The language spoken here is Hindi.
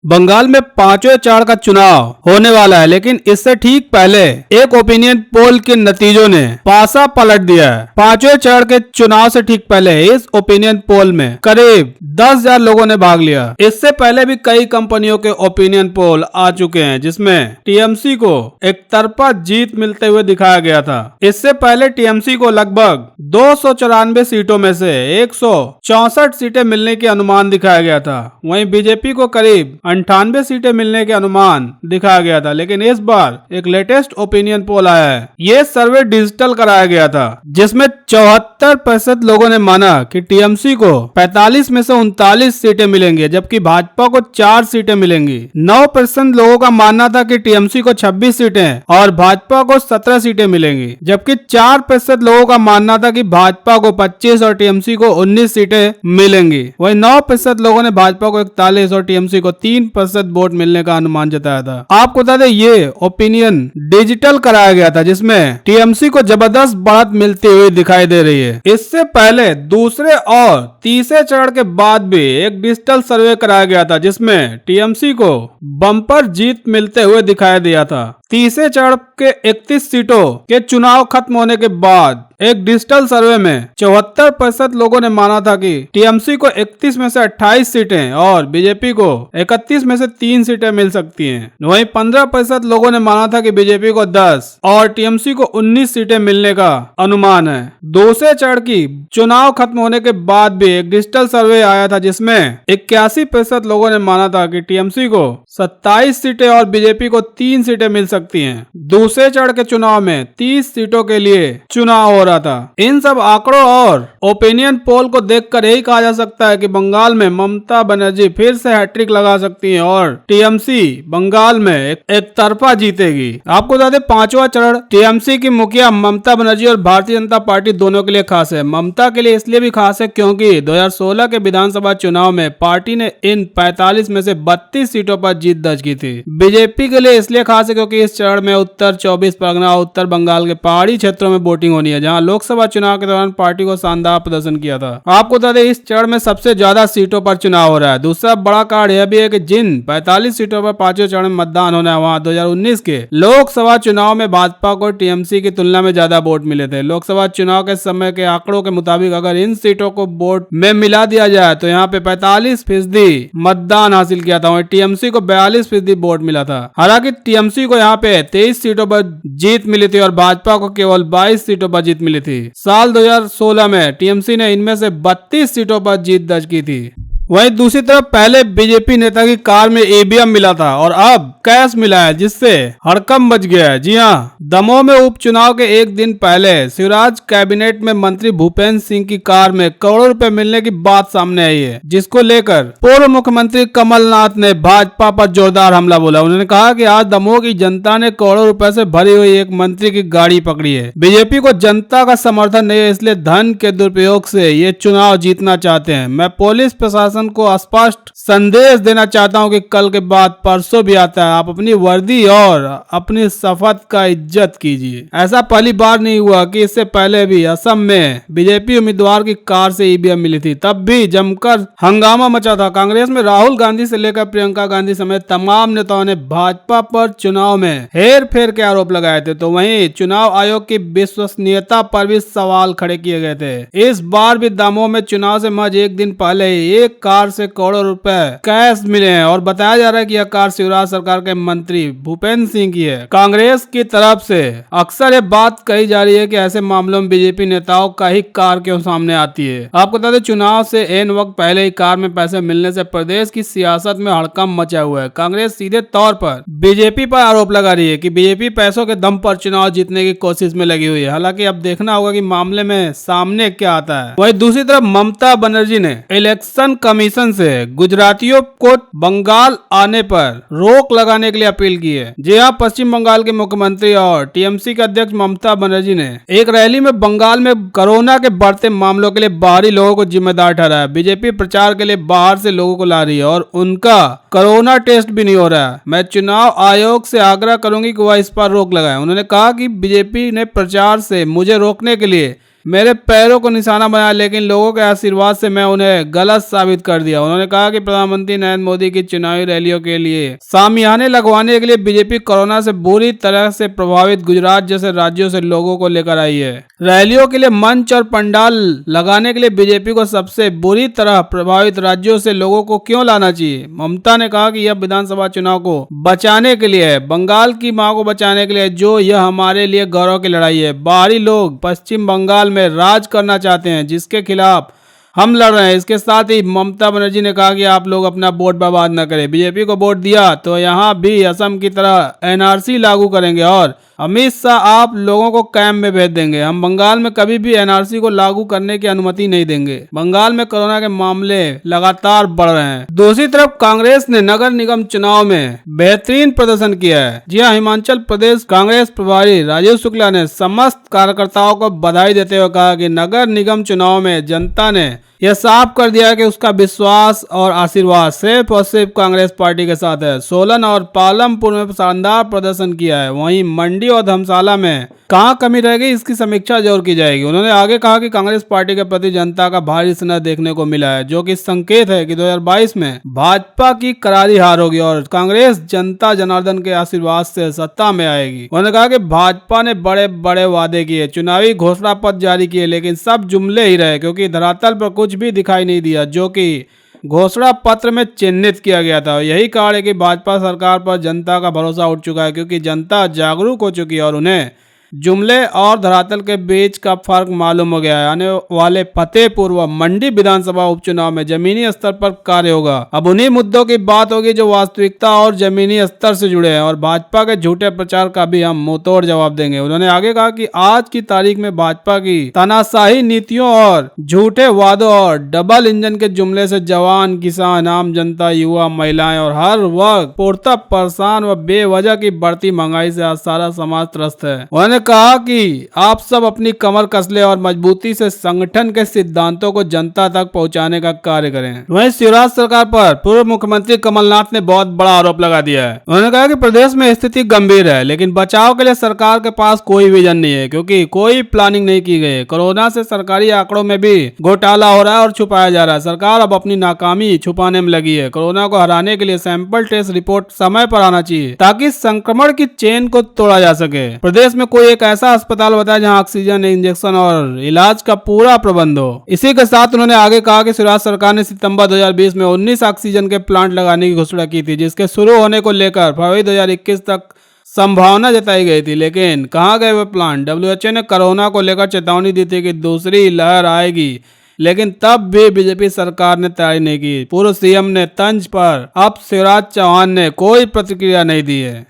बंगाल में पांचवें चरण का चुनाव होने वाला है, लेकिन इससे ठीक पहले एक ओपिनियन पोल के नतीजों ने पासा पलट दिया है। पांचवें चरण के चुनाव से ठीक पहले इस ओपिनियन पोल में करीब 10,000 लोगों ने भाग लिया। इससे पहले भी कई कंपनियों के ओपिनियन पोल आ चुके हैं, जिसमें टीएमसी को एक तरफा जीत मिलते हुए दिखाया गया था। इससे पहले टीएमसी को लगभग 294 सीटों में से 164 सीटें मिलने की अनुमान दिखाया गया था। वहीं बीजेपी को करीब 98 सीटें मिलने के अनुमान दिखाया गया था, लेकिन इस बार एक लेटेस्ट ओपिनियन पोल आया है। ये सर्वे डिजिटल कराया गया था, जिसमें 74% लोगों ने माना कि टीएमसी को 45 में से 39 सीटें मिलेंगी, जबकि भाजपा को 4 सीटें मिलेंगी। 9% लोगों का मानना था कि टीएमसी को 26 सीटें और भाजपा को 17 सीटें मिलेंगी, जबकि 4% लोगों का मानना था कि भाजपा को 25 और टीएमसी को 19 सीटें मिलेंगी। वहीं 9% लोगों ने भाजपा को 41 और टीएमसी को 3% वोट मिलने का अनुमान जताया था। आपको बता दें, ये ओपिनियन डिजिटल कराया गया था, जिसमें टीएमसी को जबरदस्त बढ़त मिलती हुई दिखाई दे रही है। इससे पहले दूसरे और तीसरे चरण के बाद भी एक डिजिटल सर्वे कराया गया था, जिसमें टीएमसी को बम्पर जीत मिलते हुए दिखाई दिया था। तीसरे चरण के 31 सीटों के चुनाव खत्म होने के बाद एक डिजिटल सर्वे में 74% लोगों ने माना था कि टीएमसी को 31 में से 28 सीटें और बीजेपी को 31 में से 3 सीटें मिल सकती हैं। वहीं 15% लोगों ने माना था कि बीजेपी को 10 और टीएमसी को 19 सीटें मिलने का अनुमान है। दूसरे चरण की चुनाव खत्म होने के बाद भी एक डिजिटल सर्वे आया था, जिसमें 81% लोगों ने माना था कि टीएमसी को 27 सीटें और बीजेपी को 3 सीटें मिल सकती हैं। दूसरे चरण के चुनाव में 30 सीटों के लिए चुनाव हो रहा था। इन सब आंकड़ों और ओपिनियन पोल को देखकर यही कहा जा सकता है कि बंगाल में ममता बनर्जी फिर से हैट्रिक लगा सकती हैं और टीएमसी बंगाल में एक तरफा जीतेगी। आपको बता दें, पांचवा चरण टीएमसी की मुखिया ममता बनर्जी और भारतीय जनता पार्टी दोनों के लिए खास है। ममता के लिए इसलिए भी खास है क्योंकि 2016 के विधानसभा चुनाव में पार्टी ने इन 45 में से 32 सीटों पर जीत दर्ज की थी। बीजेपी के लिए इसलिए खास है क्योंकि इस चरण में उत्तर 24 परगना और उत्तर बंगाल के पहाड़ी क्षेत्रों में वोटिंग होनी है, जहां लोकसभा चुनाव के दौरान पार्टी को शानदार प्रदर्शन किया था। आपको बता दें, इस चरण में सबसे ज्यादा सीटों पर चुनाव हो रहा है। दूसरा बड़ा कार्ड यह भी है कि जिन 45 सीटों पर पांचवें चरण में मतदान होना है, वहां 2019 के लोकसभा चुनाव में भाजपा को टीएमसी की तुलना में ज्यादा वोट मिले थे। लोकसभा चुनाव के समय के आंकड़ों के मुताबिक अगर इन सीटों को वोट में मिला दिया जाए तो यहाँ पे 45% मतदान हासिल किया था। वहीं टीएमसी को 42% वोट मिला था। हालांकि टीएमसी को यहाँ पे 23 सीटों पर जीत मिली थी और भाजपा को केवल 22 सीटों पर जीत मिली थी। साल 2016 में टीएमसी ने इनमें से 32 सीटों पर जीत दर्ज की थी। वहीं दूसरी तरफ पहले बीजेपी नेता की कार में ईवीएम मिला था और अब कैश मिला है, जिससे हड़कंप मच गया है। जी हाँ, दमोह में उपचुनाव के एक दिन पहले शिवराज कैबिनेट में मंत्री भूपेंद्र सिंह की कार में करोड़ों रुपए मिलने की बात सामने आई है, जिसको लेकर पूर्व मुख्यमंत्री कमलनाथ ने भाजपा पर जोरदार हमला बोला। उन्होंने कहा कि आज दमोह की जनता ने करोड़ों रुपए से भरी हुई एक मंत्री की गाड़ी पकड़ी है। बीजेपी को जनता का समर्थन नहीं है, इसलिए धन के दुरुपयोग से ये चुनाव जीतना चाहते हैं। मैं पुलिस प्रशासन को स्पष्ट संदेश देना चाहता हूं कि कल के बाद परसों भी आता है, आप अपनी वर्दी और अपनी शपथ का इज्जत कीजिए। ऐसा पहली बार नहीं हुआ कि इससे पहले भी असम में बीजेपी उम्मीदवार की कार से ईवीएम मिली थी, तब भी जमकर हंगामा मचा था। कांग्रेस में राहुल गांधी से लेकर प्रियंका गांधी समेत तमाम नेताओं ने भाजपा पर चुनाव में हेर फेर के आरोप लगाए थे, तो वहीं चुनाव आयोग की विश्वसनीयता पर भी सवाल खड़े किए गए थे। इस बार भी दमोह में चुनाव से महज एक दिन पहले एक कार से करोड़ों रुपए कैश मिले हैं और बताया जा रहा है कि यह कार शिवराज सरकार के मंत्री भूपेंद्र सिंह की है। कांग्रेस की तरफ से अक्सर ये बात कही जा रही है कि ऐसे मामलों में बीजेपी नेताओं का ही कार क्यों सामने आती है। आपको बता दें, चुनाव से एन वक्त पहले ही कार में पैसे मिलने से प्रदेश की सियासत में हड़कंप मचा हुआ है। कांग्रेस सीधे तौर पर बीजेपी पर आरोप लगा रही है कि बीजेपी पैसों के दम पर चुनाव जीतने की कोशिश में लगी हुई है। हालांकि अब देखना होगा कि मामले में सामने क्या आता है। वहीं दूसरी तरफ ममता बनर्जी ने इलेक्शन कमीशन से गुजरातियों को बंगाल आने पर रोक लगाने के लिए अपील की है। जी हां, पश्चिम बंगाल के मुख्यमंत्री और टीएमसी के अध्यक्ष ममता बनर्जी ने एक रैली में बंगाल में कोरोना के बढ़ते मामलों के लिए बाहरी लोगों को जिम्मेदार ठहराया। बीजेपी प्रचार के लिए बाहर से लोगों को ला रही है और उनका कोरोना टेस्ट भी नहीं हो रहा है। मैं चुनाव आयोग से आग्रह करूंगी कि वह इस पर रोक लगाए। उन्होंने कहा कि बीजेपी ने प्रचार से मुझे रोकने के लिए मेरे पैरों को निशाना बनाया, लेकिन लोगों के आशीर्वाद से मैं उन्हें गलत साबित कर दिया। उन्होंने कहा कि प्रधानमंत्री नरेंद्र मोदी की चुनावी रैलियों के लिए सामियाने लगवाने के लिए बीजेपी कोरोना से बुरी तरह से प्रभावित गुजरात जैसे राज्यों से लोगों को लेकर आई है। रैलियों के लिए मंच और पंडाल लगाने के लिए बीजेपी को सबसे बुरी तरह प्रभावित राज्यों से लोगों को क्यों लाना चाहिए? ममता ने कहा कि यह विधानसभा चुनाव को बचाने के लिए है, बंगाल की मां को बचाने के लिए, जो यह हमारे लिए गौरव की लड़ाई है। बाहरी लोग पश्चिम बंगाल में राज करना चाहते हैं, जिसके खिलाफ हम लड़ रहे हैं। इसके साथ ही ममता बनर्जी ने कहा कि आप लोग अपना वोट बर्बाद न करें। बीजेपी को वोट दिया तो यहाँ भी असम की तरह एनआरसी लागू करेंगे और अमित शाह आप लोगों को कैंप में भेज देंगे। हम बंगाल में कभी भी एनआरसी को लागू करने की अनुमति नहीं देंगे। बंगाल में कोरोना के मामले लगातार बढ़ रहे हैं। दूसरी तरफ कांग्रेस ने नगर निगम चुनाव में बेहतरीन प्रदर्शन किया है। जी हां, हिमाचल प्रदेश कांग्रेस प्रभारी राजीव शुक्ला ने समस्त कार्यकर्ताओं को बधाई देते हुए कहा कि नगर निगम चुनाव में जनता ने यह साफ कर दिया कि उसका विश्वास और आशीर्वाद सिर्फ और सिर्फ कांग्रेस पार्टी के साथ है। सोलन और पालमपुर में शानदार प्रदर्शन किया है, वहीं मंडी और धर्मशाला में कहां कमी रह गई, इसकी समीक्षा जरूर की जाएगी। उन्होंने आगे कहा कि कांग्रेस पार्टी के प्रति जनता का भारी स्नेह देखने को मिला है, जो कि संकेत है कि 2022 में भाजपा की करारी हार होगी और कांग्रेस जनता जनार्दन के आशीर्वाद से सत्ता में आएगी। उन्होंने कहा कि भाजपा ने बड़े बड़े वादे किए, चुनावी घोषणा पत्र जारी किए, लेकिन सब जुमले ही रहे, क्योंकि धरातल पर कुछ भी दिखाई नहीं दिया जो कि घोषणा पत्र में चिन्हित किया गया था। यही कारण है कि भाजपा सरकार पर जनता का भरोसा उठ चुका है, क्योंकि जनता जागरूक हो चुकी है और उन्हें जुमले और धरातल के बीच का फर्क मालूम हो गया है। आने वाले फतेहपुर व मंडी विधानसभा उपचुनाव में जमीनी स्तर पर कार्य होगा। अब उन्हीं मुद्दों की बात होगी जो वास्तविकता और जमीनी स्तर से जुड़े हैं और भाजपा के झूठे प्रचार का भी हम मुंहतोड़ जवाब देंगे। उन्होंने आगे कहा कि आज की तारीख में भाजपा की तानाशाही नीतियों और झूठे वादों और डबल इंजन के जुमले से जवान, किसान, आम जनता, युवा, महिलाएं और हर वर्ग पूर्णतः परेशान व बेवजह की बढ़ती महंगाई से आज सारा समाज त्रस्त है। उन्होंने कहा कि आप सब अपनी कमर कस ले और मजबूती से संगठन के सिद्धांतों को जनता तक पहुंचाने का कार्य करें। वहीं शिवराज सरकार पर पूर्व मुख्यमंत्री कमलनाथ ने बहुत बड़ा आरोप लगा दिया है। उन्होंने कहा कि प्रदेश में स्थिति गंभीर है, लेकिन बचाव के लिए सरकार के पास कोई विजन नहीं है, क्योंकि कोई प्लानिंग नहीं की गई। कोरोना से सरकारी आंकड़ों में भी घोटाला हो रहा है और छुपाया जा रहा है। सरकार अब अपनी नाकामी छुपाने में लगी है। कोरोना को हराने के लिए सैंपल टेस्ट रिपोर्ट समय पर आना चाहिए, ताकि संक्रमण की चेन को तोड़ा जा सके। प्रदेश में कोई एक ऐसा अस्पताल बताया जहां ऑक्सीजन, इंजेक्शन और इलाज का पूरा प्रबंध हो। इसी के साथ उन्होंने आगे कहा कि शिवराज सरकार ने सितंबर 2020 में 19 ऑक्सीजन के प्लांट लगाने की घोषणा की थी, जिसके शुरू होने को लेकर फरवरी 2021 तक संभावना जताई गई थी, लेकिन कहां गए वे प्लांट? डब्ल्यूएचओ ने कोरोना को लेकर चेतावनी दी थी कि दूसरी लहर आएगी, लेकिन तब भी बीजेपी सरकार ने तैयारी नहीं की। पूर्व सीएम ने तंज पर अब शिवराज चौहान ने कोई प्रतिक्रिया नहीं दी है।